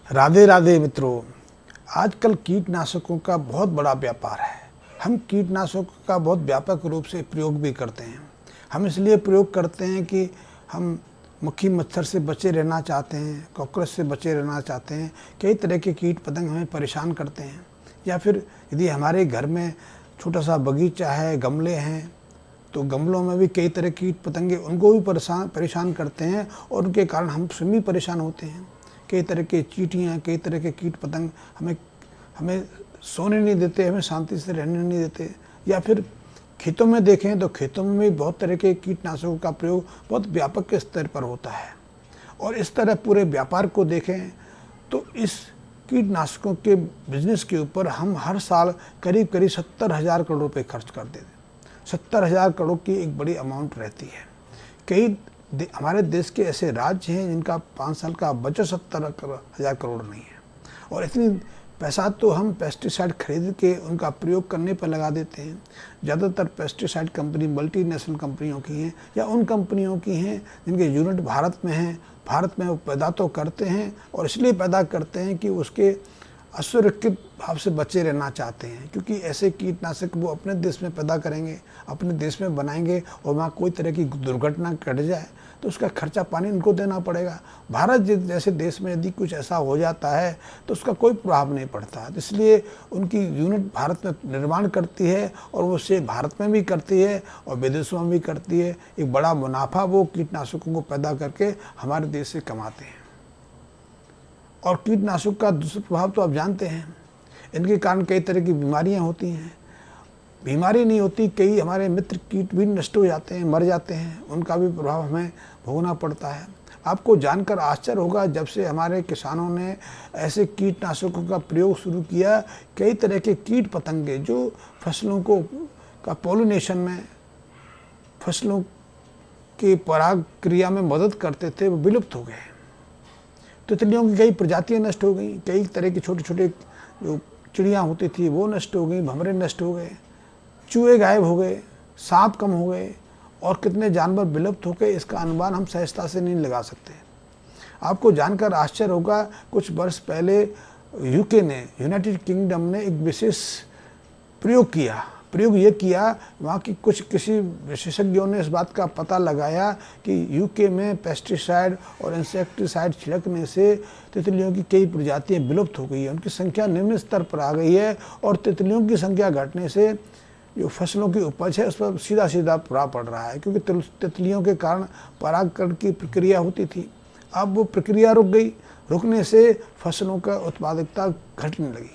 राधे राधे मित्रों। आजकल कीटनाशकों का बहुत बड़ा व्यापार है। हम कीटनाशकों का बहुत व्यापक रूप से प्रयोग भी करते हैं। हम इसलिए प्रयोग करते हैं कि हम मक्खी मच्छर से बचे रहना चाहते हैं, कॉकरोच से बचे रहना चाहते हैं। कई तरह के कीट पतंग हमें परेशान करते हैं। या फिर यदि हमारे घर में छोटा सा बगीचा है, गमले हैं, तो गमलों में भी कई तरह कीट पतंगे उनको भी परेशान करते हैं और उनके कारण हम स्वयं भी परेशान होते हैं। कई तरह के चींटियाँ, कई तरह के कीट पतंग हमें सोने नहीं देते, हमें शांति से रहने नहीं देते। या फिर खेतों में देखें तो खेतों में भी बहुत तरह के कीटनाशकों का प्रयोग बहुत व्यापक के स्तर पर होता है। और इस तरह पूरे व्यापार को देखें तो इस कीटनाशकों के बिजनेस के ऊपर हम हर साल करीब 70,000 करोड़ रुपए खर्च कर देते हैं। 70,000 करोड़ की एक बड़ी अमाउंट रहती है। कई हमारे देश के ऐसे राज्य हैं जिनका 5 साल का बजट 70,000 करोड़ नहीं है। और इतनी पैसा तो हम पेस्टिसाइड खरीद के उनका प्रयोग करने पर लगा देते हैं। ज़्यादातर पेस्टिसाइड कंपनी मल्टीनेशनल कंपनियों की हैं या उन कंपनियों की हैं जिनके यूनिट भारत में हैं। भारत में वो पैदा तो करते हैं और इसलिए पैदा करते हैं कि उसके असुरक्षित भाव से बचे रहना चाहते हैं, क्योंकि ऐसे कीटनाशक वो अपने देश में पैदा करेंगे, अपने देश में बनाएंगे और वहाँ कोई तरह की दुर्घटना घट जाए तो उसका खर्चा पानी उनको देना पड़ेगा। भारत जैसे देश में यदि कुछ ऐसा हो जाता है तो उसका कोई प्रभाव नहीं पड़ता। इसलिए उनकी यूनिट भारत में निर्माण करती है और वो से भारत में भी करती है और विदेशों में भी करती है। एक बड़ा मुनाफा वो कीटनाशकों को पैदा करके हमारे देश से कमाते हैं। और कीटनाशक का दुष्प्रभाव तो आप जानते हैं, इनके कारण कई तरह की बीमारियां होती हैं। बीमारी नहीं होती, कई हमारे मित्र कीट भी नष्ट हो जाते हैं, मर जाते हैं, उनका भी प्रभाव हमें भोगना पड़ता है। आपको जानकर आश्चर्य होगा, जब से हमारे किसानों ने ऐसे कीटनाशकों का प्रयोग शुरू किया, कई तरह के कीट पतंगे जो फसलों को का पॉलिनेशन में, फसलों की पराग क्रिया में मदद करते थे, वो विलुप्त हो गए। तितलियों की कई प्रजातियां नष्ट हो गई, कई तरह की छोटे छोटे जो चिड़ियाँ होती थी वो नष्ट हो गई, भंवरे नष्ट हो गए, चूहे गायब हो गए, सांप कम हो गए और कितने जानवर विलुप्त हो गए, इसका अनुमान हम सहजता से नहीं लगा सकते। आपको जानकर आश्चर्य होगा, कुछ वर्ष पहले यूके ने, यूनाइटेड किंगडम ने एक विशेष प्रयोग ये किया। वहाँ की किसी विशेषज्ञों ने इस बात का पता लगाया कि यूके में पेस्टिसाइड और इंसेक्टिसाइड छिड़कने से तितलियों की कई प्रजातियां विलुप्त हो गई है, उनकी संख्या निम्न स्तर पर आ गई है और तितलियों की संख्या घटने से जो फसलों की उपज है उस पर सीधा प्रभाव पड़ रहा है, क्योंकि तितलियों के कारण परागकण की प्रक्रिया होती थी। अब वो प्रक्रिया रुक गई, रुकने से फसलों का उत्पादकता घटने लगी।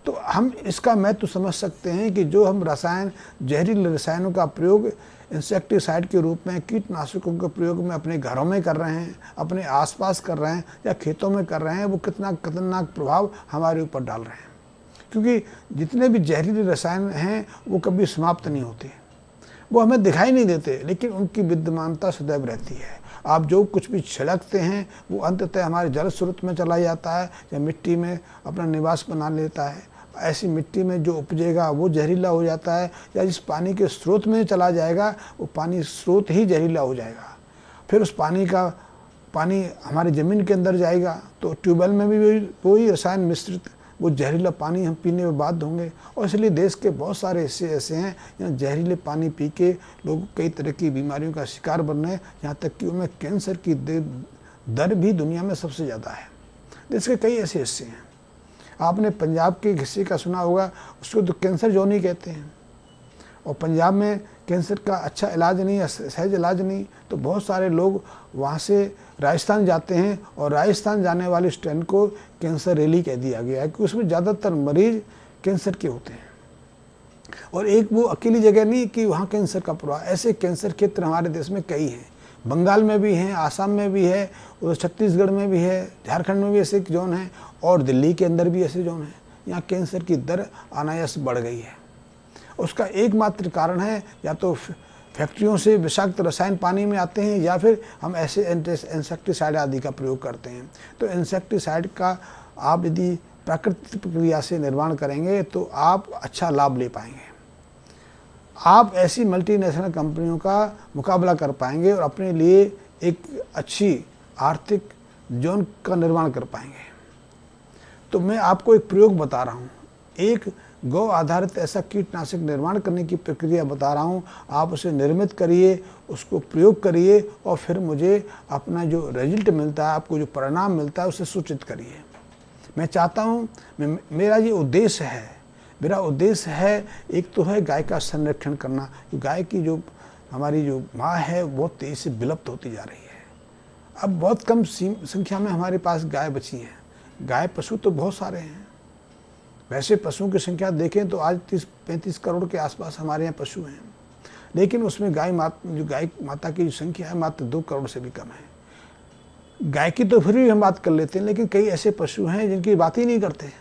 तो हम इसका महत्व समझ सकते हैं कि जो हम जहरीले रसायनों का प्रयोग इंसेक्टिसाइड के रूप में, कीटनाशकों के प्रयोग में अपने घरों में कर रहे हैं, अपने आसपास कर रहे हैं या खेतों में कर रहे हैं, वो कितना खतरनाक प्रभाव हमारे ऊपर डाल रहे हैं। क्योंकि जितने भी जहरीले रसायन हैं वो कभी समाप्त नहीं होते, वो हमें दिखाई नहीं देते, लेकिन उनकी विद्यमानता सदैव रहती है। आप जो कुछ भी छिड़कते हैं वो अंततः हमारे जल स्रोत में चला जाता है या मिट्टी में अपना निवास बना लेता है। ऐसी मिट्टी में जो उपजेगा वो जहरीला हो जाता है, या जिस पानी के स्रोत में चला जाएगा वो पानी स्रोत ही जहरीला हो जाएगा। फिर उस पानी हमारी ज़मीन के अंदर जाएगा तो ट्यूबवेल में भी वही रसायन मिश्रित वो जहरीला पानी हम पीने में बाध्य होंगे। और इसलिए देश के बहुत सारे हिस्से ऐसे हैं जहाँ जहरीले पानी पी के लोग कई तरह की बीमारियों का शिकार बन रहे हैं, यहाँ तक कि उनमें कैंसर की दर भी दुनिया में सबसे ज़्यादा है। देश के कई ऐसे हिस्से हैं। आपने पंजाब के हिस्से का सुना होगा, उसको तो कैंसर जोन ही कहते हैं। और पंजाब में कैंसर का अच्छा इलाज नहीं है, सहज इलाज नहीं, तो बहुत सारे लोग वहाँ से राजस्थान जाते हैं और राजस्थान जाने वाली इस ट्रेन को कैंसर रैली कह दिया गया है, क्योंकि उसमें ज़्यादातर मरीज कैंसर के होते हैं। और एक वो अकेली जगह नहीं कि वहाँ कैंसर का प्रभाव, ऐसे कैंसर क्षेत्र हमारे देश में कई हैं। बंगाल में भी हैं, आसाम में भी है, उधर छत्तीसगढ़ में भी है, झारखंड में भी ऐसे जोन हैं और दिल्ली के अंदर भी ऐसे जोन हैं। यहाँ कैंसर की दर अनायास बढ़ गई है। उसका एकमात्र कारण है या तो फैक्ट्रियों से विषाक्त रसायन पानी में आते हैं या फिर हम ऐसे इंसेक्टिसाइड आदि का प्रयोग करते हैं। तो इंसेक्टिसाइड का आप यदि प्राकृतिक प्रक्रिया से निर्माण करेंगे तो आप अच्छा लाभ ले पाएंगे। आप ऐसी मल्टीनेशनल कंपनियों का मुकाबला कर पाएंगे और अपने लिए एक अच्छी आर्थिक जोन का निर्माण कर पाएंगे। तो मैं आपको एक प्रयोग बता रहा हूँ, एक गौ आधारित ऐसा कीटनाशक निर्माण करने की प्रक्रिया बता रहा हूँ। आप उसे निर्मित करिए, उसको प्रयोग करिए और फिर मुझे अपना जो रिजल्ट मिलता है, आपको जो परिणाम मिलता है उसे सूचित करिए। मैं चाहता हूँ, मेरा ये उद्देश्य है, मेरा उद्देश्य है, एक तो है गाय का संरक्षण करना। गाय की जो हमारी जो माँ है बहुत तेज़ी से विलुप्त होती जा रही है। अब बहुत कम संख्या में हमारे पास गाय बची हैं। गाय पशु तो बहुत सारे हैं, वैसे पशुओं की संख्या देखें तो आज 30-35 करोड़ के आसपास हमारे यहाँ पशु हैं, लेकिन उसमें गाय माता की जो संख्या है मात्र 2 करोड़ से भी कम है। गाय की तो फिर भी हम बात कर लेते हैं, लेकिन कई ऐसे पशु हैं जिनकी बात ही नहीं करते,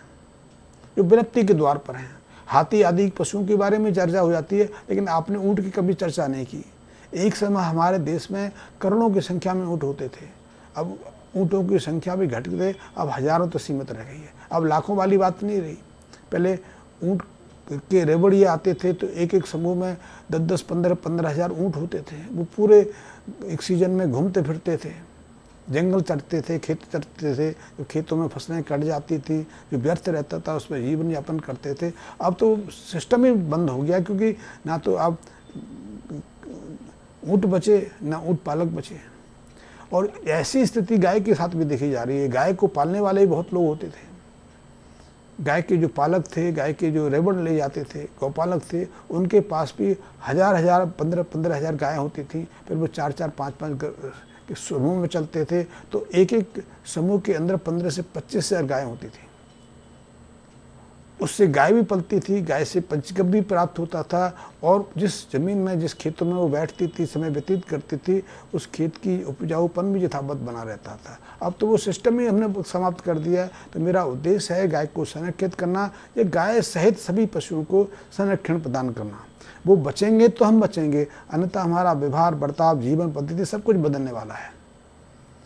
जो विलुप्ति के द्वार पर हैं। हाथी आदि पशुओं के बारे में चर्चा हो जाती है, लेकिन आपने ऊँट की कभी चर्चा नहीं की। एक समय हमारे देश में करोड़ों की संख्या में ऊँट होते थे, अब ऊँटों की संख्या भी घट गई, अब हजारों तो सीमित रह गई है, अब लाखों वाली बात नहीं रही। पहले ऊँट के रेवड़िए आते थे तो एक एक समूह में 10-10, 15-15 हज़ार ऊँट होते थे। वो पूरे एक सीजन में घूमते फिरते थे, जंगल चरते थे, खेत चरते थे, जो खेतों में फसलें कट जाती थी, जो व्यर्थ रहता था उसमें जीवन यापन करते थे। अब तो सिस्टम ही बंद हो गया, क्योंकि ना तो अब ऊँट बचे ना ऊँट पालक बचे। और ऐसी स्थिति गाय के साथ भी देखी जा रही है। गाय को पालने वाले भी बहुत लोग होते थे, गाय के जो पालक थे, गाय के जो रेवड़ ले जाते थे, गौपालक थे, उनके पास भी हजार 15 हज़ार गायें होती थी। फिर वो 4-4, 5-5 के समूह में चलते थे, तो एक एक समूह के अंदर 15 से 25 हज़ार गायें होती थी। उससे गाय भी पलती थी, गाय से पंचगव्य भी प्राप्त होता था, और जिस जमीन में, जिस खेतों में वो बैठती थी, समय व्यतीत करती थी, उस खेत की उपजाऊपन भी यथावत बना रहता था। अब तो वो सिस्टम ही हमने समाप्त कर दिया। तो मेरा उद्देश्य है गाय को संरक्षित करना, या गाय सहित सभी पशुओं को संरक्षण प्रदान करना। वो बचेंगे तो हम बचेंगे, अन्यथा हमारा व्यवहार, बर्ताव, जीवन पद्धति सब कुछ बदलने वाला है।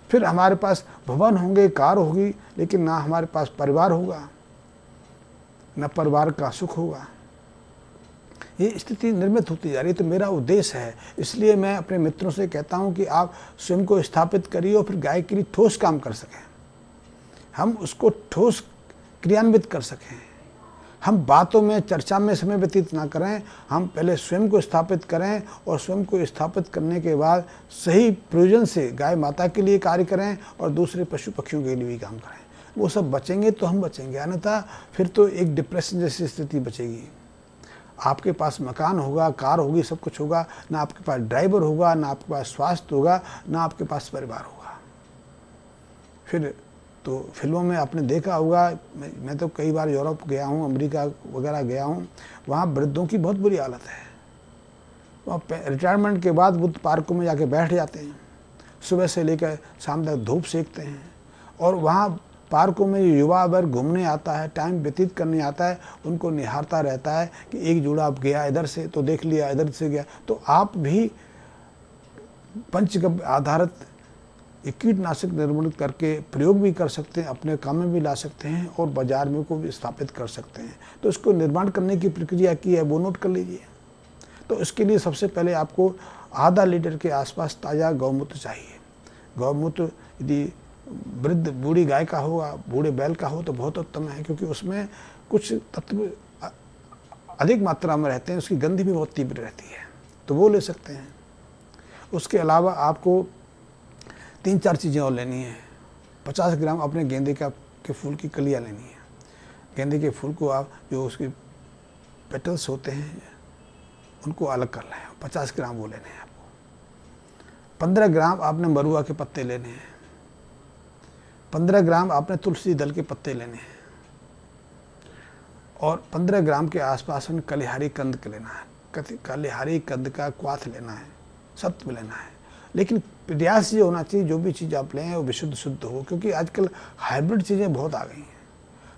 फिर हमारे पास भवन होंगे, कार होगी, लेकिन ना हमारे पास परिवार होगा, न परिवार का सुख होगा। ये स्थिति निर्मित होती जा रही है। तो मेरा उद्देश्य है, इसलिए मैं अपने मित्रों से कहता हूं कि आप स्वयं को स्थापित करिए और फिर गाय के लिए ठोस काम कर सकें, हम उसको ठोस क्रियान्वित कर सकें। हम बातों में, चर्चा में समय व्यतीत ना करें, हम पहले स्वयं को स्थापित करें, और स्वयं को स्थापित करने के बाद सही प्रयोजन से गाय माता के लिए कार्य करें और दूसरे पशु पक्षियों के लिए भी काम करें। वो सब बचेंगे तो हम बचेंगे, अन्यथा फिर तो एक डिप्रेशन जैसी स्थिति बचेगी। आपके पास मकान होगा, कार होगी, सब कुछ होगा, ना आपके पास ड्राइवर होगा, ना आपके पास स्वास्थ्य होगा, ना आपके पास परिवार होगा। फिर तो फिल्मों में आपने देखा होगा, मैं तो कई बार यूरोप गया हूँ, अमेरिका वगैरह गया हूँ, वहाँ वृद्धों की बहुत बुरी हालत है। वहाँ रिटायरमेंट के बाद बुद्ध पार्कों में जाके बैठ जाते हैं, सुबह से लेकर शाम तक धूप सेकते हैं, और वहाँ पार्कों में युवा वर्ग घूमने आता है, टाइम व्यतीत करने आता है, उनको निहारता रहता है कि एक जुड़ा अब गया इधर से तो देख लिया, इधर से गया। तो आप भी पंचगव्य आधारित कीटनाशक निर्मित करके प्रयोग भी कर सकते हैं, अपने काम में भी ला सकते हैं, और बाजार में को भी स्थापित कर सकते हैं। तो इसको निर्माण करने की प्रक्रिया की है, वो नोट कर लीजिए। तो इसके लिए सबसे पहले आपको आधा लीटर के आसपास ताज़ा गौमूत्र चाहिए। गौमूत्र यदि वृद्ध बूढ़ी गाय का होगा, बूढ़े बैल का हो तो बहुत उत्तम है, क्योंकि उसमें कुछ तत्व अधिक मात्रा में रहते हैं, उसकी गंध भी बहुत तीव्र रहती है, तो वो ले सकते हैं। उसके अलावा आपको 3-4 चीज़ें और लेनी है। 50 ग्राम अपने गेंदे के फूल की कलियाँ लेनी है। गेंदे के फूल को आप, जो उसके पेटल्स होते हैं, उनको अलग कर लें, 50 ग्राम वो लेने हैं आपको। 15 ग्राम आपने मरुआ के पत्ते लेने हैं। 15 ग्राम आपने तुलसी दल के पत्ते लेने हैं, और 15 ग्राम के आसपास में कलिहारी कंद का लेना है। कलिहारी कंद का क्वाथ लेना है, सत्व लेना है। लेकिन प्रयास ये होना चाहिए, जो भी चीज़ आप लें वो विशुद्ध शुद्ध हो, क्योंकि आजकल हाइब्रिड चीज़ें बहुत आ गई हैं।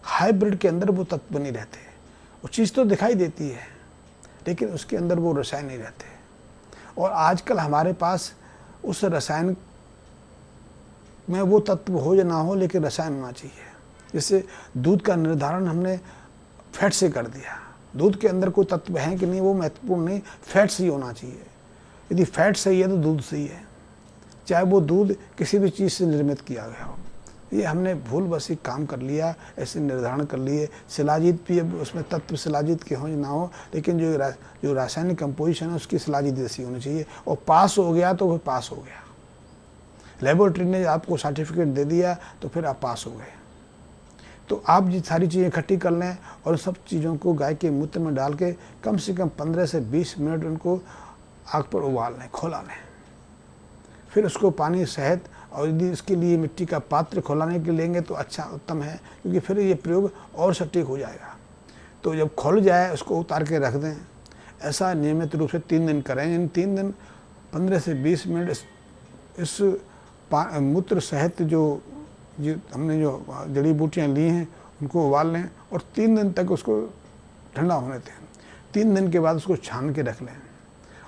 हाइब्रिड के अंदर वो तत्व नहीं रहते, वो चीज़ तो दिखाई देती है, लेकिन उसके अंदर वो रसायन नहीं रहते। और आजकल हमारे पास उस रसायन में वो तत्व हो या ना हो, लेकिन रसायन होना चाहिए। जैसे दूध का निर्धारण हमने फैट से कर दिया, दूध के अंदर कोई तत्व है कि नहीं वो महत्वपूर्ण नहीं, फैट से ही होना चाहिए। यदि फैट सही है तो दूध सही है, चाहे वो दूध किसी भी चीज़ से निर्मित किया गया हो। ये हमने भूलवश ही काम कर लिया, ऐसे निर्धारण कर लिए। शिलाजीत भी अब उसमें तत्व शिलाजीत के हो ना हो, लेकिन जो रासायनिक कंपोजिशन है उसकी शिलाजीत जैसी होनी चाहिए। और पास हो गया तो फिर पास हो गया, लेबोरेटरी ने आपको सर्टिफिकेट दे दिया तो फिर आप पास हो गए। तो आप ये सारी चीज़ें इकट्ठी कर लें और सब चीज़ों को गाय के मूत्र में डाल के कम से कम 15 से 20 मिनट उनको आग पर उबाल लें, खौला लें। फिर उसको पानी सहित, और यदि इसके लिए मिट्टी का पात्र खौलाने के लेंगे तो अच्छा उत्तम है, क्योंकि फिर ये प्रयोग और सटीक हो जाएगा। तो जब खौल जाए उसको उतार के रख दें। ऐसा नियमित रूप से 3 दिन करें। इन 3 दिन 15 से 20 मिनट इस मूत्र सहित जो हमने जो जड़ी बूटियाँ ली हैं उनको उबाल लें और 3 दिन तक उसको ठंडा होने दें। 3 दिन के बाद उसको छान के रख लें,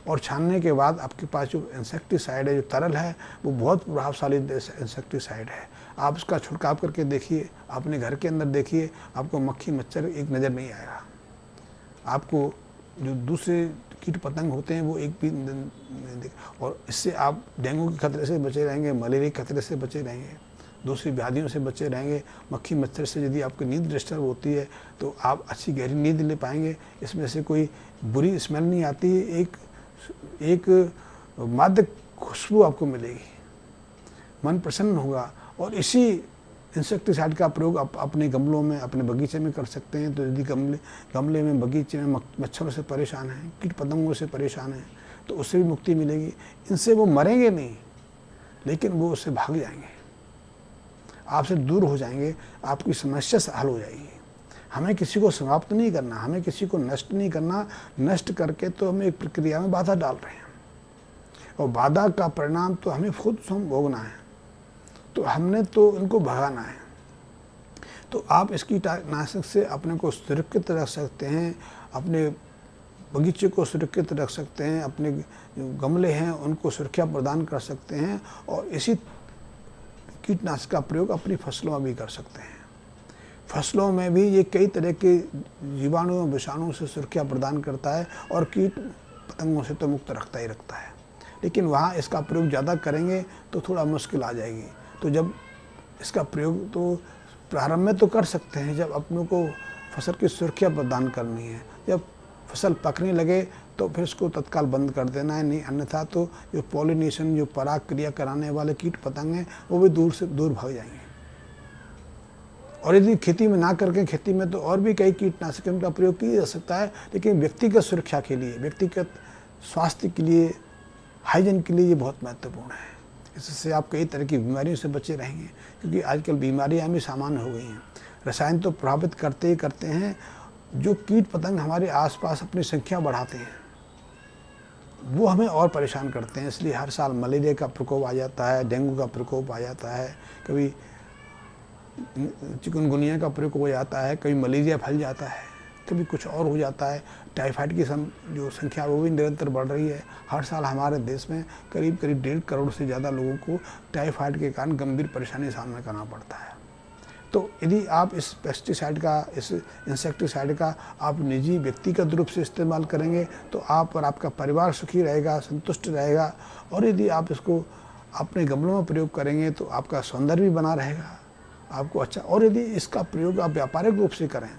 और छानने के बाद आपके पास जो इंसेक्टिसाइड है, जो तरल है, वो बहुत प्रभावशाली इंसेक्टिसाइड है। आप उसका छिड़काव करके देखिए, अपने घर के अंदर देखिए, आपको मक्खी मच्छर एक नज़र नहीं आएगा। आपको जो दूसरे कीट पतंग होते हैं वो एक भी नहीं दिख, और इससे आप डेंगू के खतरे से बचे रहेंगे, मलेरिया के खतरे से बचे रहेंगे, दूसरी व्याधियों से बचे रहेंगे। मक्खी मच्छर से यदि आपकी नींद डिस्टर्ब होती है तो आप अच्छी गहरी नींद ले पाएंगे। इसमें से कोई बुरी स्मेल नहीं आती, एक मादक खुशबू आपको मिलेगी, मन प्रसन्न होगा। और इसी इंसेक्टिसाइड का प्रयोग आप अपने गमलों में, अपने बगीचे में कर सकते हैं। तो यदि गमले में, बगीचे में मच्छरों से परेशान हैं, कीट पतंगों से परेशान हैं, तो उससे भी मुक्ति मिलेगी। इनसे वो मरेंगे नहीं, लेकिन वो उससे भाग जाएंगे, आपसे दूर हो जाएंगे, आपकी समस्या से हल हो जाएगी। हमें किसी को समाप्त नहीं करना, हमें किसी को नष्ट नहीं करना। नष्ट करके तो हम एक प्रक्रिया में बाधा डाल रहे हैं, और बाधा का परिणाम तो हमें खुद भोगना है। तो हमने तो इनको भगाना है। तो आप इस कीटनाशक से अपने को सुरक्षित रख सकते हैं, अपने बगीचे को सुरक्षित रख सकते हैं, अपने जो गमले हैं उनको सुरक्षा प्रदान कर सकते हैं, और इसी कीटनाशक का प्रयोग अपनी फसलों में भी कर सकते हैं। फसलों में भी ये कई तरह के जीवाणुओं, विषाणुओं से सुरक्षा प्रदान करता है, और कीट पतंगों से तो मुक्त रखता ही रखता है। लेकिन वहाँ इसका प्रयोग ज़्यादा करेंगे तो थोड़ा मुश्किल आ जाएगी। तो जब इसका प्रयोग तो प्रारंभ में तो कर सकते हैं, जब अपनों को फसल की सुरक्षा प्रदान करनी है। जब फसल पकने लगे तो फिर इसको तत्काल बंद कर देना है, नहीं अन्यथा तो जो पॉलिनेशन, जो पराग क्रिया कराने वाले कीट पतंग हैं वो भी दूर से दूर भाग जाएंगे। और यदि खेती में ना करके, खेती में तो और भी कई कीटनाशकों का प्रयोग किया जा सकता है, लेकिन व्यक्तिगत सुरक्षा के लिए, व्यक्तिगत स्वास्थ्य के लिए, हाइजीन के लिए ये बहुत महत्वपूर्ण है। इससे आप कई तरह की बीमारियों से बचे रहेंगे, क्योंकि आजकल बीमारियां भी सामान्य हो गई हैं। रसायन तो प्रभावित करते ही करते हैं। जो कीट पतंग हमारे आसपास अपनी संख्या बढ़ाते हैं वो हमें और परेशान करते हैं। इसलिए हर साल मलेरिया का प्रकोप आ जाता है, डेंगू का प्रकोप आ जाता है, कभी चिकनगुनिया का प्रकोप हो जाता है, कभी मलेरिया फैल जाता है, कभी कुछ और हो जाता है। टाइफाइड की जो संख्या वो भी निरंतर बढ़ रही है। हर साल हमारे देश में करीब 1.5 करोड़ से ज़्यादा लोगों को टाइफाइड के कारण गंभीर परेशानी का सामना करना पड़ता है। तो यदि आप इस पेस्टिसाइड का, इस इंसेक्टिसाइड का आप निजी व्यक्तिगत रूप से इस्तेमाल करेंगे तो आप और आपका परिवार सुखी रहेगा, संतुष्ट रहेगा। और यदि आप इसको अपने गमलों में प्रयोग करेंगे तो आपका सौंदर्य भी बना रहेगा, आपको अच्छा। और यदि इसका प्रयोग आप व्यापारिक रूप से करें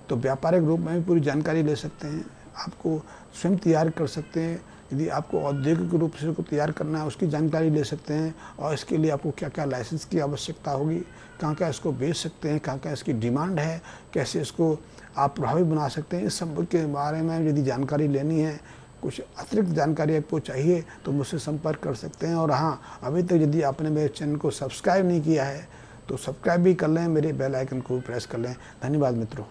तो व्यापारिक रूप में भी पूरी जानकारी ले सकते हैं, आपको स्वयं तैयार कर सकते हैं। यदि आपको औद्योगिक रूप से इसको तैयार करना है उसकी जानकारी ले सकते हैं, और इसके लिए आपको क्या क्या लाइसेंस की आवश्यकता होगी, कहाँ कहाँ इसको बेच सकते हैं, कहाँ कहाँ इसकी डिमांड है, कैसे इसको आप प्रभावी बना सकते हैं, इस सब के बारे में यदि जानकारी लेनी है, कुछ अतिरिक्त जानकारी आपको चाहिए तो मुझसे संपर्क कर सकते हैं। और हाँ, अभी तक यदि आपने मेरे चैनल को सब्सक्राइब नहीं किया है तो सब्सक्राइब भी कर लें, मेरे बेल आइकन को प्रेस कर लें। धन्यवाद मित्रों।